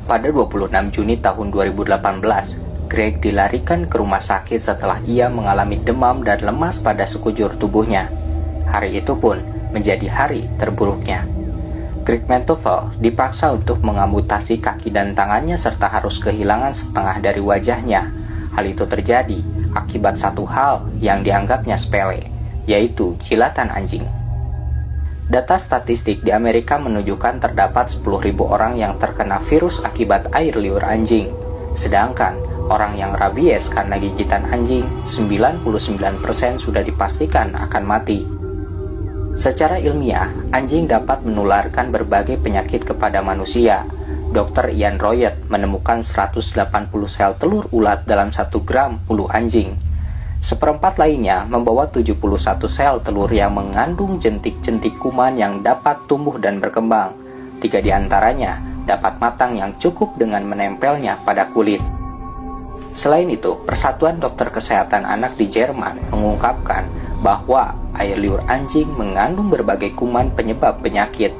Pada 26 Juni tahun 2018, Greg dilarikan ke rumah sakit setelah ia mengalami demam dan lemas pada sekujur tubuhnya. Hari itu pun menjadi hari terburuknya. Greg Mentoffel dipaksa untuk mengamputasi kaki dan tangannya serta harus kehilangan setengah dari wajahnya. Hal itu terjadi akibat satu hal yang dianggapnya sepele, yaitu jilatan anjing. Data statistik di Amerika menunjukkan terdapat 10.000 orang yang terkena virus akibat air liur anjing. Sedangkan orang yang rabies karena gigitan anjing, 99% sudah dipastikan akan mati. Secara ilmiah, anjing dapat menularkan berbagai penyakit kepada manusia. Dr. Ian Royet menemukan 180 sel telur ulat dalam 1 gram bulu anjing. Seperempat lainnya membawa 71 sel telur yang mengandung jentik-jentik kuman yang dapat tumbuh dan berkembang. 3 diantaranya dapat matang yang cukup dengan menempelnya pada kulit. Selain itu, Persatuan Dokter Kesehatan Anak di Jerman mengungkapkan bahwa air liur anjing mengandung berbagai kuman penyebab penyakit.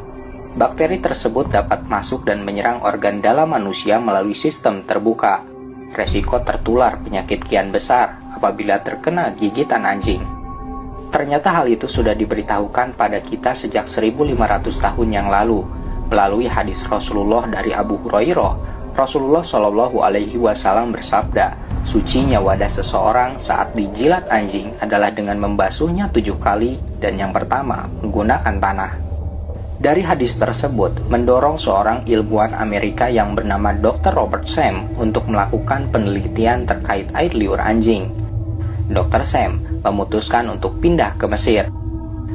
Bakteri tersebut dapat masuk dan menyerang organ dalam manusia melalui sistem terbuka. Resiko tertular penyakit kian besar apabila terkena gigitan anjing. Ternyata hal itu sudah diberitahukan pada kita sejak 1500 tahun yang lalu. Melalui hadis Rasulullah dari Abu Hurairah, Rasulullah Shallallahu Alaihi Wasallam bersabda, sucinya wadah seseorang saat dijilat anjing adalah dengan membasuhnya 7 kali dan yang pertama menggunakan tanah. Dari hadis tersebut mendorong seorang ilmuwan Amerika yang bernama Dr. Robert Sam untuk melakukan penelitian terkait air liur anjing. Dr. Sam memutuskan untuk pindah ke Mesir.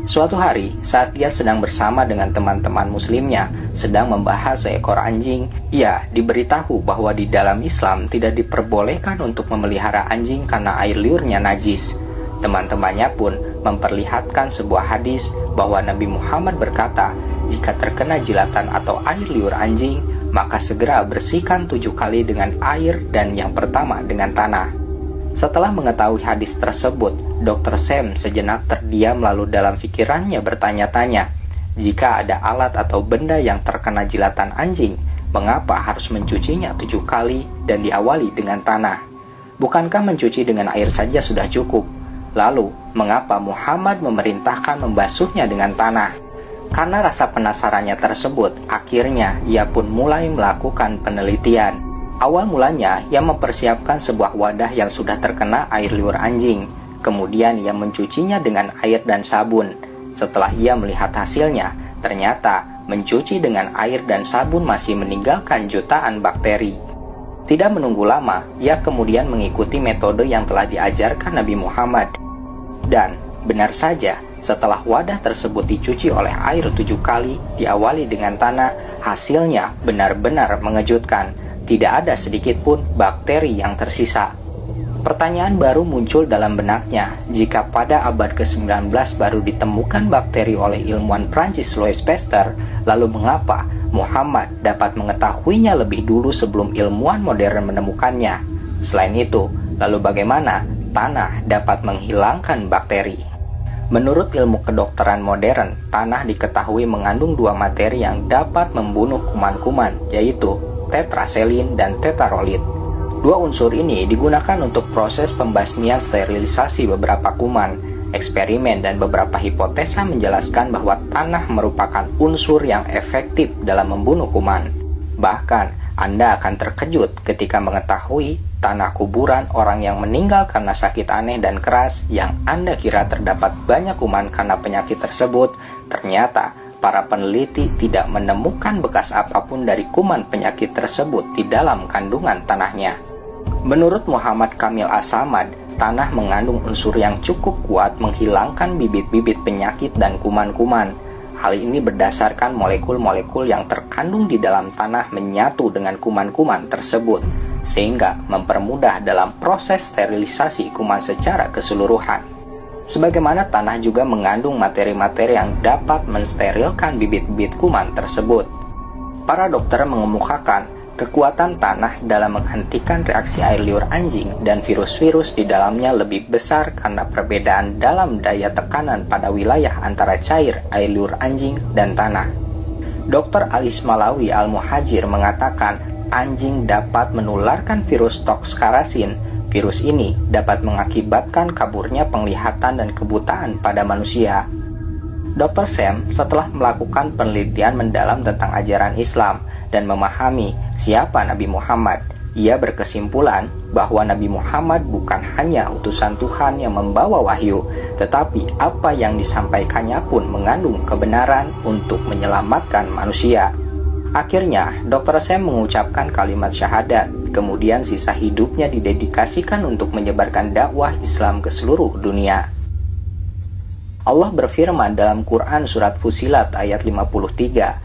Suatu hari, saat dia sedang bersama dengan teman-teman muslimnya sedang membahas seekor anjing, ia diberitahu bahwa di dalam Islam tidak diperbolehkan untuk memelihara anjing karena air liurnya najis. Teman-temannya pun memperlihatkan sebuah hadis bahwa Nabi Muhammad berkata, jika terkena jilatan atau air liur anjing, maka segera bersihkan 7 kali dengan air dan yang pertama dengan tanah. Setelah mengetahui hadis tersebut, Dr. Sam sejenak terdiam lalu dalam pikirannya bertanya-tanya, jika ada alat atau benda yang terkena jilatan anjing, mengapa harus mencucinya 7 kali dan diawali dengan tanah? Bukankah mencuci dengan air saja sudah cukup? Lalu, mengapa Muhammad memerintahkan membasuhnya dengan tanah? Karena rasa penasarannya tersebut, akhirnya ia pun mulai melakukan penelitian. Awal mulanya, ia mempersiapkan sebuah wadah yang sudah terkena air liur anjing. Kemudian ia mencucinya dengan air dan sabun. Setelah ia melihat hasilnya, ternyata mencuci dengan air dan sabun masih meninggalkan jutaan bakteri. Tidak menunggu lama, ia kemudian mengikuti metode yang telah diajarkan Nabi Muhammad. Dan benar saja, setelah wadah tersebut dicuci oleh air 7 kali, diawali dengan tanah, hasilnya benar-benar mengejutkan. Tidak ada sedikit pun bakteri yang tersisa. Pertanyaan baru muncul dalam benaknya, jika pada abad ke-19 baru ditemukan bakteri oleh ilmuwan Prancis Louis Pasteur, lalu mengapa Muhammad dapat mengetahuinya lebih dulu sebelum ilmuwan modern menemukannya? Selain itu, lalu bagaimana tanah dapat menghilangkan bakteri? Menurut ilmu kedokteran modern, tanah diketahui mengandung 2 materi yang dapat membunuh kuman-kuman, yaitu tetraselin dan tetarolit. 2 unsur ini digunakan untuk proses pembasmian sterilisasi beberapa kuman. Eksperimen dan beberapa hipotesa menjelaskan bahwa tanah merupakan unsur yang efektif dalam membunuh kuman. Bahkan, Anda akan terkejut ketika mengetahui tanah kuburan orang yang meninggal karena sakit aneh dan keras yang Anda kira terdapat banyak kuman karena penyakit tersebut, ternyata para peneliti tidak menemukan bekas apapun dari kuman penyakit tersebut di dalam kandungan tanahnya. Menurut Muhammad Kamil As-Samad, tanah mengandung unsur yang cukup kuat menghilangkan bibit-bibit penyakit dan kuman-kuman. Hal ini berdasarkan molekul-molekul yang terkandung di dalam tanah menyatu dengan kuman-kuman tersebut, sehingga mempermudah dalam proses sterilisasi kuman secara keseluruhan. Sebagaimana tanah juga mengandung materi-materi yang dapat mensterilkan bibit-bibit kuman tersebut. Para dokter mengemukakan kekuatan tanah dalam menghentikan reaksi air liur anjing dan virus-virus di dalamnya lebih besar karena perbedaan dalam daya tekanan pada wilayah antara cair air liur anjing dan tanah. Dr. Alis Malawi Al-Muhajir mengatakan anjing dapat menularkan virus toxkarasin. Virus ini dapat mengakibatkan kaburnya penglihatan dan kebutaan pada manusia. Dr. Sam setelah melakukan penelitian mendalam tentang ajaran Islam dan memahami siapa Nabi Muhammad, ia berkesimpulan bahwa Nabi Muhammad bukan hanya utusan Tuhan yang membawa wahyu, tetapi apa yang disampaikannya pun mengandung kebenaran untuk menyelamatkan manusia. Akhirnya, Dr. Sam mengucapkan kalimat syahadat, kemudian sisa hidupnya didedikasikan untuk menyebarkan dakwah Islam ke seluruh dunia. Allah berfirman dalam Quran Surat Fusilat ayat 53,